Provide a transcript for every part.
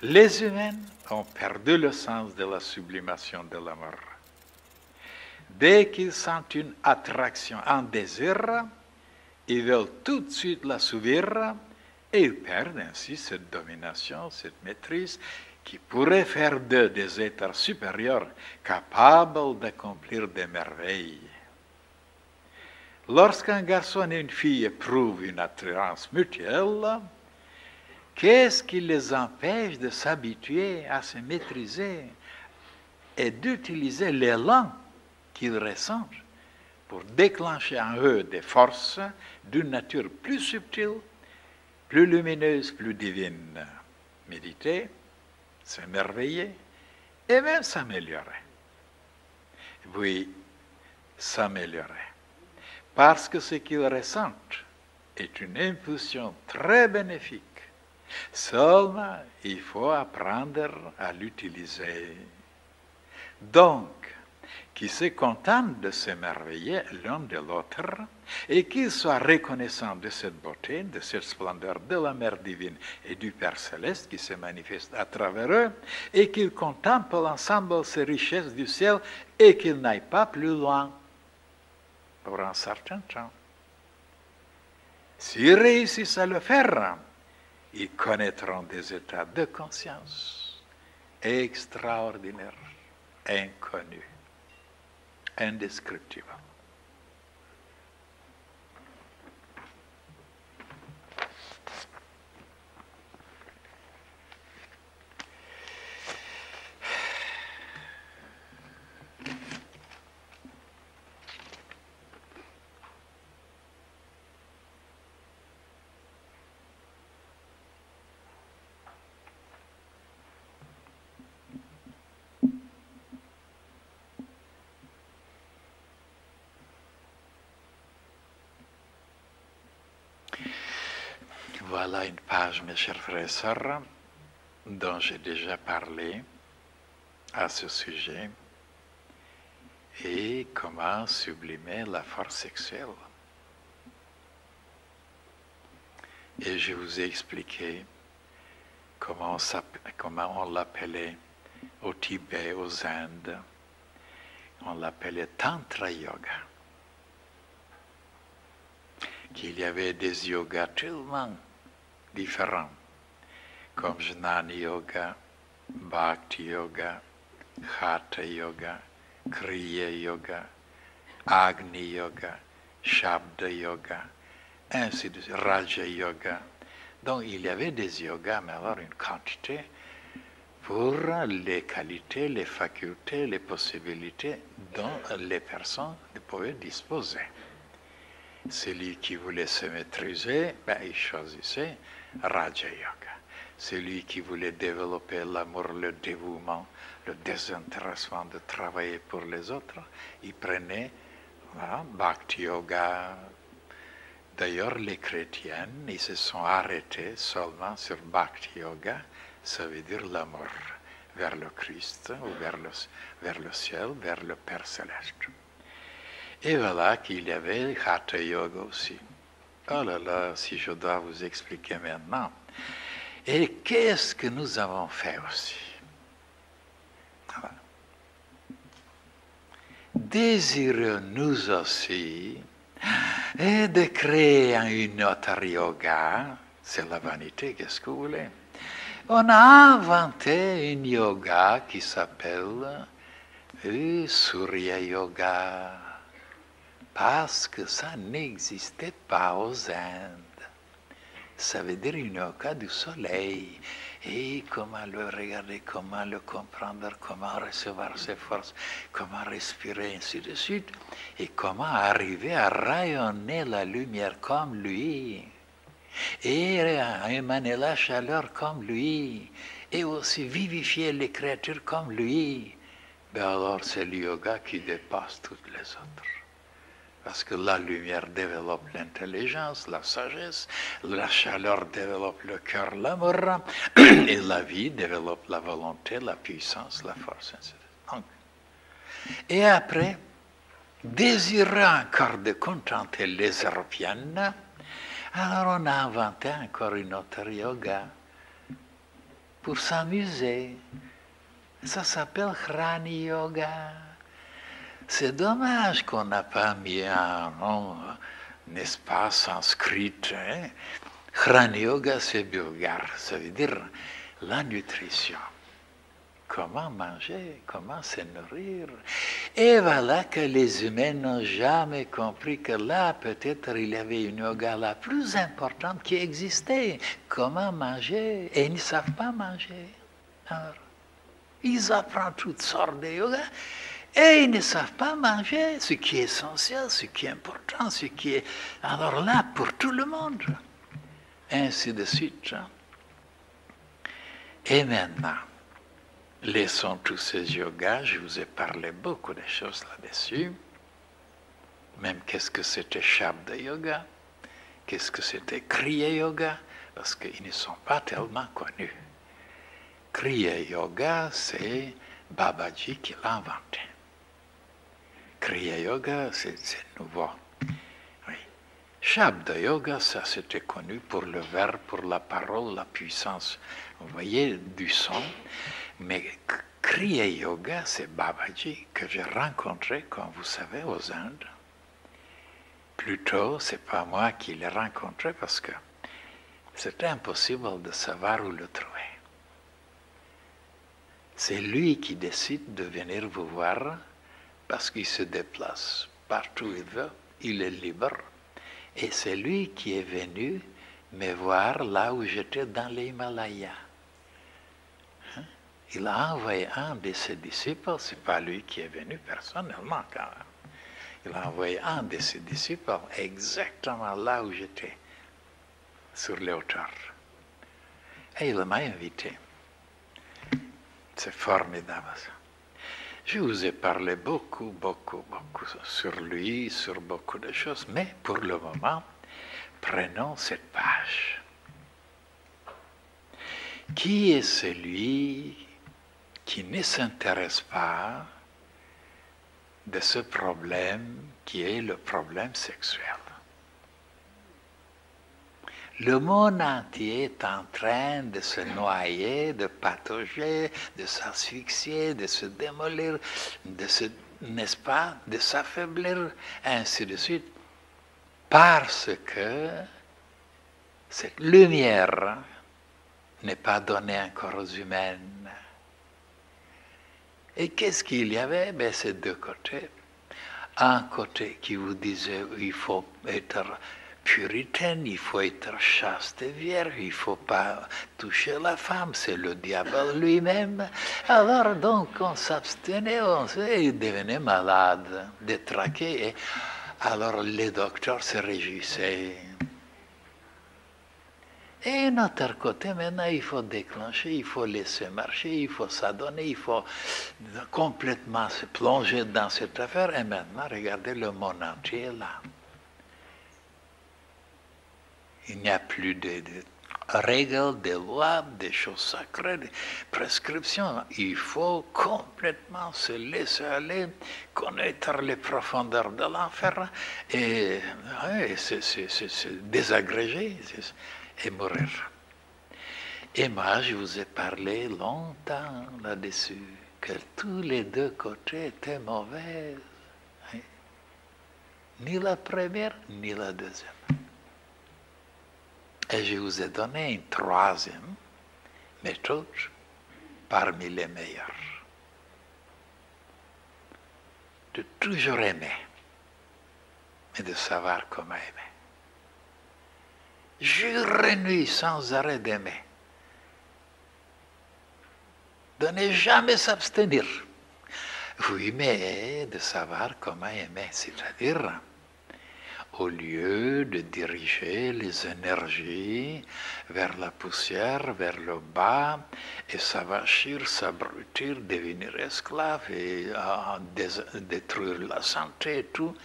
Les humains ont perdu le sens de la sublimation de l'amour. Dès qu'ils sentent une attraction, un désir, ils veulent tout de suite la subir et ils perdent ainsi cette domination, cette maîtrise qui pourrait faire d'eux des êtres supérieurs capables d'accomplir des merveilles. Lorsqu'un garçon et une fille éprouvent une attirance mutuelle, qu'est-ce qui les empêche de s'habituer à se maîtriser et d'utiliser l'élan qu'ils ressentent pour déclencher en eux des forces d'une nature plus subtile, plus lumineuse, plus divine? Méditer, s'émerveiller et même s'améliorer. Oui, s'améliorer. Parce que ce qu'ils ressentent est une impulsion très bénéfique. Seulement, il faut apprendre à l'utiliser. Donc, qui se contentent de s'émerveiller l'un de l'autre et qu'ils soient reconnaissants de cette beauté, de cette splendeur de la Mère divine et du Père céleste qui se manifeste à travers eux et qu'ils contemplent ensemble ces richesses du ciel et qu'ils n'aillent pas plus loin pour un certain temps. S'ils réussissent à le faire, ils connaîtront des états de conscience extraordinaires, inconnus, indescriptibles. Voilà une page, mes chers frères et sœurs, dont j'ai déjà parlé à ce sujet, et comment sublimer la force sexuelle. Et je vous ai expliqué comment on l'appelait au Tibet, aux Indes, on l'appelait Tantra Yoga. Qu'il y avait des yogas tellement différents, comme Jnana Yoga, Bhakti Yoga, Hatha Yoga, Kriya Yoga, Agni Yoga, Shabda Yoga, ainsi de suite, Raja Yoga. Donc il y avait des yogas, mais alors une quantité pour les qualités, les facultés, les possibilités dont les personnes pouvaient disposer. Celui qui voulait se maîtriser, il choisissait Raja Yoga. Celui qui voulait développer l'amour, le dévouement, le désintéressement de travailler pour les autres, il prenait Bhakti Yoga. D'ailleurs, les chrétiens, ils se sont arrêtés seulement sur Bhakti Yoga, ça veut dire l'amour vers le Christ, ou vers le ciel, vers le Père céleste. Et voilà qu'il y avait Hatha Yoga aussi. Oh là là, si je dois vous expliquer maintenant. Et qu'est-ce que nous avons fait aussi? Voilà. Désirons-nous aussi de créer une autre yoga? C'est la vanité, qu'est-ce que vous voulez? On a inventé une yoga qui s'appelle Surya Yoga. Parce que ça n'existait pas aux Indes. Ça veut dire une yoga du soleil. Et comment le regarder, comment le comprendre, comment recevoir ses forces, comment respirer, ainsi de suite. Et comment arriver à rayonner la lumière comme lui. Et à émaner la chaleur comme lui. Et aussi vivifier les créatures comme lui. Alors c'est le yoga qui dépasse toutes les autres. Parce que la lumière développe l'intelligence, la sagesse, la chaleur développe le cœur, l'amour, et la vie développe la volonté, la puissance, la force, etc. Donc, et après, désirant encore de contenter les Européennes, Alors on a inventé encore une autre yoga pour s'amuser. Ça s'appelle Rani Yoga. C'est dommage qu'on n'a pas mis un nom, n'est-ce pas, sanskrit. Hein? Rani Yoga, c'est Biogar, ça veut dire la nutrition. Comment manger, comment se nourrir. Et voilà que les humains n'ont jamais compris que là, peut-être, il y avait une yoga la plus importante qui existait. Comment manger. Et ils ne savent pas manger. Alors, ils apprennent toutes sortes de yoga et ils ne savent pas manger ce qui est essentiel, ce qui est important, ce qui est... Alors là, pour tout le monde. Ainsi de suite. Et maintenant, laissons tous ces yogas, je vous ai parlé beaucoup de choses là-dessus. Même qu'est-ce que c'était Shabda Yoga, qu'est-ce que c'était Kriya Yoga, parce qu'ils ne sont pas tellement connus. Kriya Yoga, c'est Babaji qui l'a inventé. Kriya Yoga, c'est nouveau. Oui. Shabda Yoga, ça c'était connu pour le verbe, pour la parole, la puissance. Vous voyez, du son. Mais Kriya Yoga, c'est Babaji que j'ai rencontré, comme vous savez, aux Indes. Plutôt, c'est pas moi qui l'ai rencontré parce que c'était impossible de savoir où le trouver. C'est lui qui décide de venir vous voir parce qu'il se déplace partout où il veut, il est libre. Et c'est lui qui est venu me voir là où j'étais dans les Himalayas. Il a envoyé un de ses disciples, ce n'est pas lui qui est venu personnellement quand même. Il a envoyé un de ses disciples exactement là où j'étais, sur les hauteurs. Et il m'a invité. C'est formidable ça. Je vous ai parlé beaucoup sur lui, sur beaucoup de choses, mais pour le moment, prenons cette page. Qui est celui qui ne s'intéresse pas de ce problème qui est le problème sexuel? Le monde entier est en train de se noyer, de patauger, de s'asphyxier, de se démolir, n'est-ce pas, de s'affaiblir, ainsi de suite, parce que cette lumière n'est pas donnée encore aux humains. Et qu'est-ce qu'il y avait? Ben, c'est deux côtés. Un côté qui vous disait il faut être puritaine, il faut être chaste et vierge, il ne faut pas toucher la femme, c'est le diable lui-même. Alors donc on s'abstenait, on devenait malade, détraqué. Et alors les docteurs se réjouissaient. Et d'un autre côté, maintenant, il faut déclencher, il faut laisser marcher, il faut s'adonner, il faut complètement se plonger dans cette affaire. Et maintenant, regardez le monde entier là. Il n'y a plus de règles, de lois, des choses sacrées, de prescriptions. Il faut complètement se laisser aller, connaître les profondeurs de l'enfer et se désagréger et mourir. Et moi, je vous ai parlé longtemps là-dessus, que tous les deux côtés étaient mauvais. Ni la première, ni la deuxième. Et je vous ai donné une troisième méthode parmi les meilleures. De toujours aimer, mais de savoir comment aimer. Jour et nuit sans arrêt d'aimer. De ne jamais s'abstenir. Oui, mais de savoir comment aimer, c'est-à-dire au lieu de diriger les énergies vers la poussière, vers le bas, et s'avachir, s'abrutir, devenir esclave et détruire la santé et tout,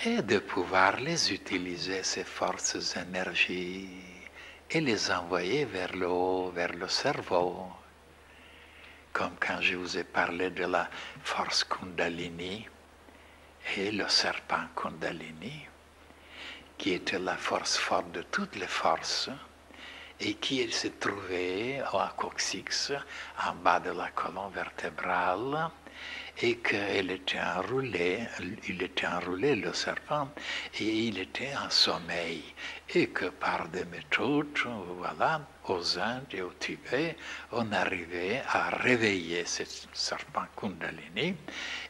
et de pouvoir les utiliser, ces forces énergies, et les envoyer vers le haut, vers le cerveau. Comme quand je vous ai parlé de la force Kundalini, et le serpent Kundalini, qui était la force forte de toutes les forces, et qui se trouvait à coccyx, en bas de la colonne vertébrale, et qu'il était enroulé, il était enroulé, le serpent, et il était en sommeil, et que par des méthodes, voilà, aux Indes et au Tibet, on arrivait à réveiller ce serpent Kundalini,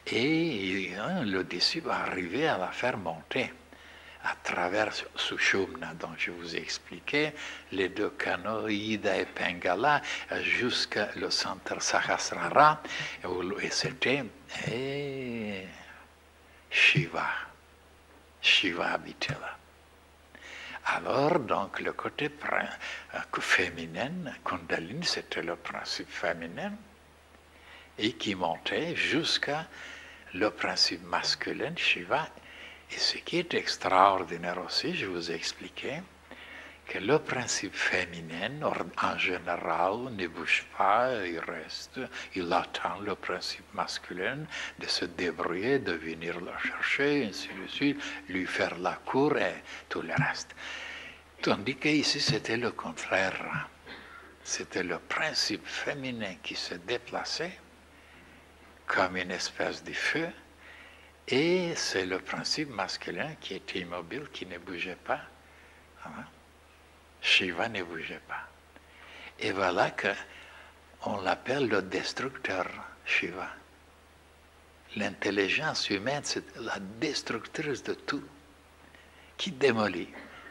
et le disciple arrivait à la faire monter à travers Sushumna, dont je vous ai expliqué, les deux canaux, Ida et Pingala, jusqu'à le centre Sahasrara, et c'était Shiva. Shiva habitait là. Alors, donc, le côté féminin, Kundalini, c'était le principe féminin, et qui montait jusqu'à le principe masculin, Shiva. Et ce qui est extraordinaire aussi, je vous ai expliqué, que le principe féminin, en général, ne bouge pas, il reste, il attend le principe masculin de se débrouiller, de venir le chercher, ainsi de suite, lui faire la cour et tout le reste. Tandis qu'ici, c'était le contraire. C'était le principe féminin qui se déplaçait comme une espèce de feu, et c'est le principe masculin qui était immobile, qui ne bougeait pas. Hein? Shiva ne bougeait pas. Et voilà qu'on l'appelle le destructeur, Shiva. L'intelligence humaine, c'est la destructrice de tout, qui démolit.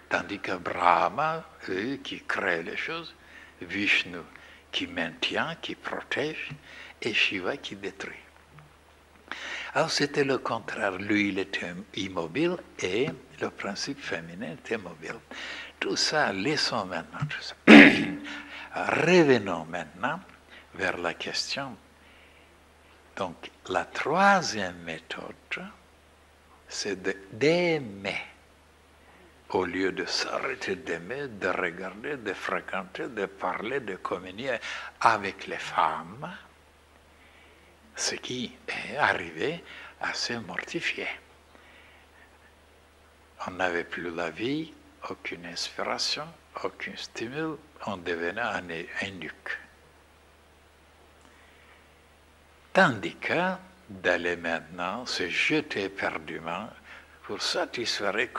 Tandis que Brahma, qui crée les choses, Vishnu, qui maintient, qui protège, et Shiva qui détruit. Alors c'était le contraire. Lui, il était immobile et le principe féminin était mobile. Tout ça, laissons maintenant tout ça. Revenons maintenant vers la question. Donc, la troisième méthode, c'est d'aimer. Au lieu de s'arrêter d'aimer, de regarder, de fréquenter, de parler, de communier avec les femmes, ce qui est arrivé à se mortifier. On n'avait plus la vie, aucune inspiration, aucun stimule, on devenait un eunuque. Tandis que d'aller maintenant se jeter éperdument pour satisfaire et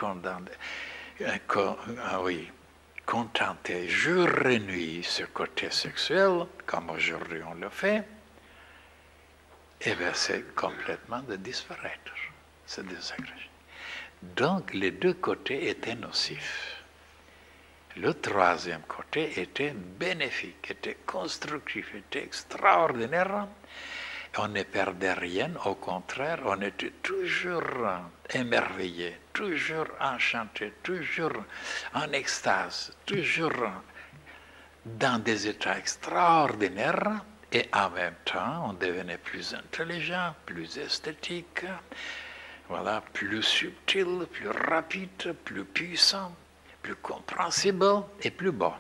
contenter jour et nuit ce côté sexuel, comme aujourd'hui on le fait, et bien c'est complètement de disparaître. C'est désagrégé. Donc les deux côtés étaient nocifs. Le troisième côté était bénéfique, était constructif, était extraordinaire. On ne perdait rien, au contraire, on était toujours émerveillé, toujours enchanté, toujours en extase, toujours dans des états extraordinaires. Et en même temps, on devenait plus intelligent, plus esthétique, voilà, plus subtil, plus rapide, plus puissant, plus compréhensible et plus beau.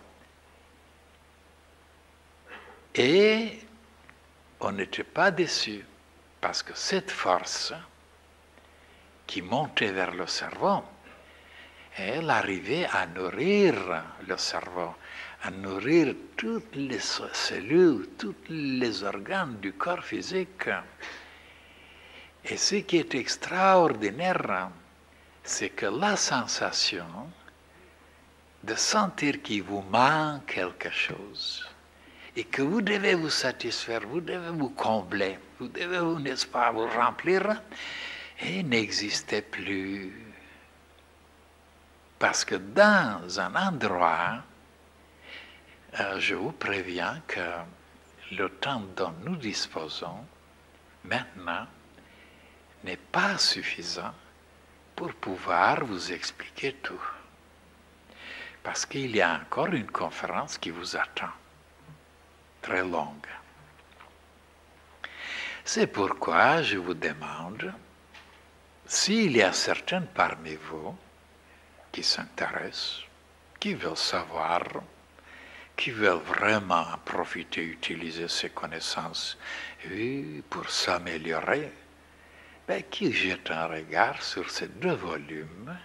Et on n'était pas déçu, parce que cette force qui montait vers le cerveau, elle arrivait à nourrir le cerveau, à nourrir toutes les cellules, tous les organes du corps physique. Et ce qui est extraordinaire, c'est que la sensation de sentir qu'il vous manque quelque chose et que vous devez vous satisfaire, vous devez vous combler, vous devez, n'est-ce pas, vous remplir, et n'existait plus. Parce que dans un endroit, je vous préviens que le temps dont nous disposons maintenant n'est pas suffisant pour pouvoir vous expliquer tout. Parce qu'il y a encore une conférence qui vous attend, très longue. C'est pourquoi je vous demande, s'il y a certains parmi vous qui s'intéressent, qui veulent savoir, qui veulent vraiment profiter, utiliser ces connaissances pour s'améliorer, qui jettent un regard sur ces deux volumes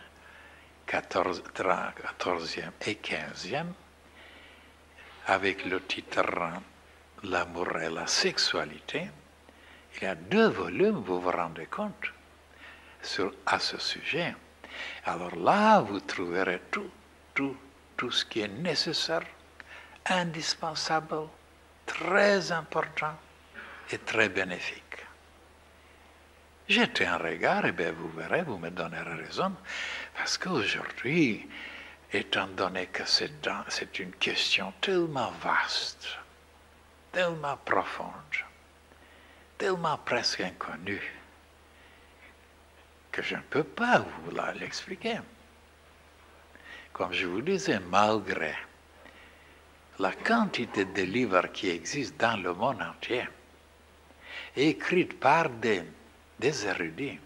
14e et 15e, avec le titre L'amour et la sexualité. Il y a 2 volumes, vous vous rendez compte, à ce sujet. Alors là, vous trouverez tout ce qui est nécessaire, indispensable, très important et très bénéfique. Jetez un regard et bien vous verrez, vous me donnerez raison, parce qu'aujourd'hui, étant donné que c'est une question tellement vaste, tellement profonde, tellement presque inconnue, que je ne peux pas vous l'expliquer. Comme je vous disais, malgré la quantité de livres qui existent dans le monde entier, écrits par des érudits,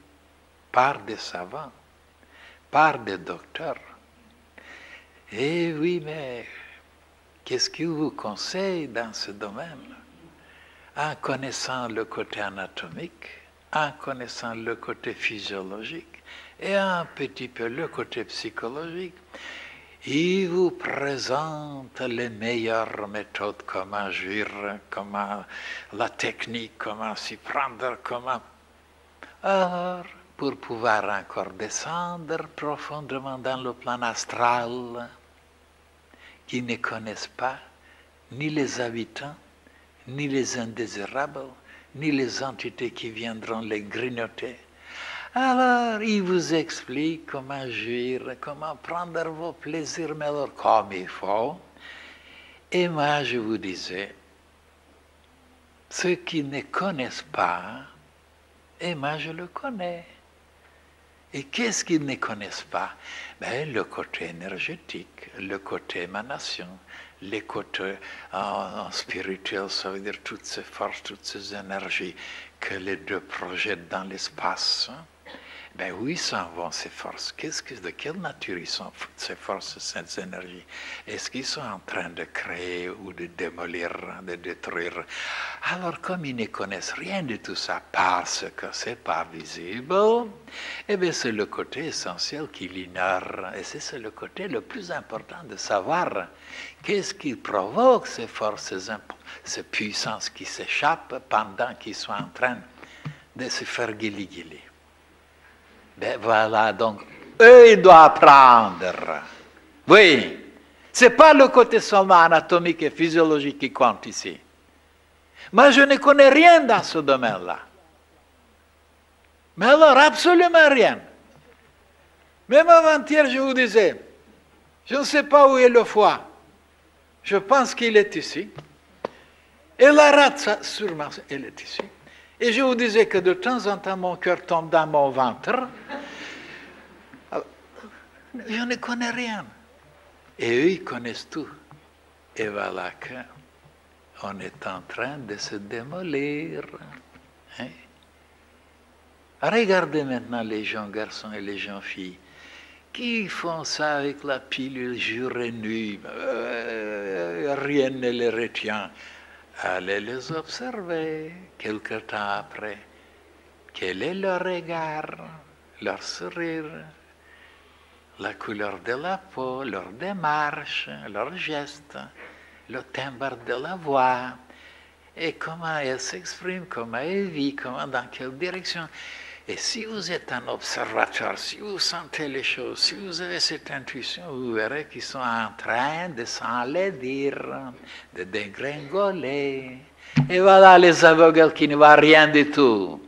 par des savants, par des docteurs. Et oui, mais qu'est-ce qu'ils vous conseillent dans ce domaine? En connaissant le côté anatomique, en connaissant le côté physiologique et un petit peu le côté psychologique, il vous présente les meilleures méthodes, comment agir, comment la technique, comment s'y prendre, comment... Alors, pour pouvoir encore descendre profondément dans le plan astral, qui ne connaissent pas ni les habitants, ni les indésirables, ni les entités qui viendront les grignoter. Alors, il vous explique comment agir, comment prendre vos plaisirs, mais alors comme il faut. Et moi, je vous disais, ceux qui ne connaissent pas, et moi, je le connais. Et qu'est-ce qu'ils ne connaissent pas? Ben, le côté énergétique, le côté émanation, les côtés spirituels, ça veut dire toutes ces forces, toutes ces énergies que les 2 projettent dans l'espace. Ben où ils s'en vont ces forces? De quelle nature ils sont ces forces, ces énergies? Est-ce qu'ils sont en train de créer ou de démolir, de détruire? Alors comme ils ne connaissent rien de tout ça parce que ce n'est pas visible, eh bien c'est le côté essentiel qu'ils ignorent. Et c'est le côté le plus important de savoir qu'est-ce qui provoque ces forces, ces puissances qui s'échappent pendant qu'ils sont en train de se faire guili-guili. Ben voilà, donc, eux, ils doivent apprendre. Oui, ce n'est pas le côté seulement anatomique et physiologique qui compte ici. Moi, je ne connais rien dans ce domaine-là. Mais alors, absolument rien. Même avant-hier, je vous disais, je ne sais pas où est le foie. Je pense qu'il est ici. Et la rate, sûrement, elle est ici. Et je vous disais que de temps en temps, mon cœur tombe dans mon ventre. Je ne connais rien. Et eux, ils connaissent tout. Et voilà qu'on est en train de se démolir. Hein? Regardez maintenant les jeunes garçons et les jeunes filles qui font ça avec la pilule jour et nuit. Rien ne les retient. Allez les observer quelque temps après. Quel est leur regard, leur sourire, la couleur de la peau, leur démarche, leurs gestes, le timbre de la voix, et comment elle s'exprime, comment elle vit, dans quelle direction. Et si vous êtes un observateur, si vous sentez les choses, si vous avez cette intuition, vous verrez qu'ils sont en train de s'enlaidir, de dégringoler. Et voilà les aveugles qui ne voient rien du tout.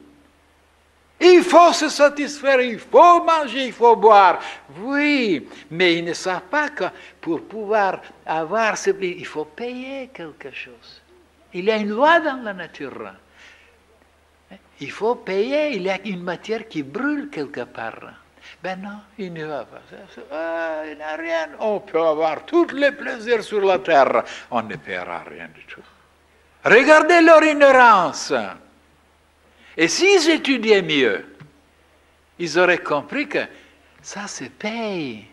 Il faut se satisfaire, il faut manger, il faut boire. Oui, mais ils ne savent pas que pour pouvoir avoir ce prix, il faut payer quelque chose. Il y a une loi dans la nature. Il faut payer, il y a une matière qui brûle quelque part. Ben non, il ne va pas. Il n'y a rien. On peut avoir tous les plaisirs sur la terre. On ne paiera rien du tout. Regardez leur ignorance. Et s'ils étudiaient mieux, ils auraient compris que ça se paye.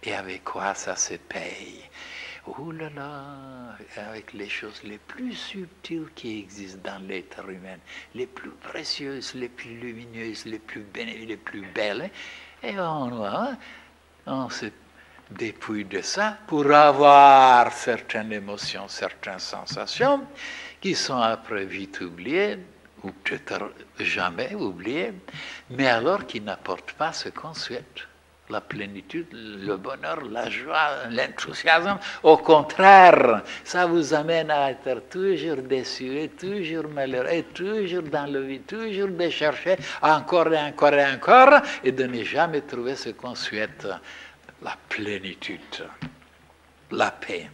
Et avec quoi ça se paye? Oh là là, avec les choses les plus subtiles qui existent dans l'être humain, les plus précieuses, les plus lumineuses, les plus belles. Et on voit on se dépouille de ça pour avoir certaines émotions, certaines sensations qui sont après vite oubliées, ou peut-être jamais oubliées, mais alors qui n'apportent pas ce qu'on souhaite. La plénitude, le bonheur, la joie, l'enthousiasme. Au contraire, ça vous amène à être toujours déçu, et toujours malheureux, et toujours dans le vide, toujours de chercher encore et encore et encore, et de ne jamais trouver ce qu'on souhaite, la plénitude, la paix,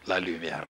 la lumière.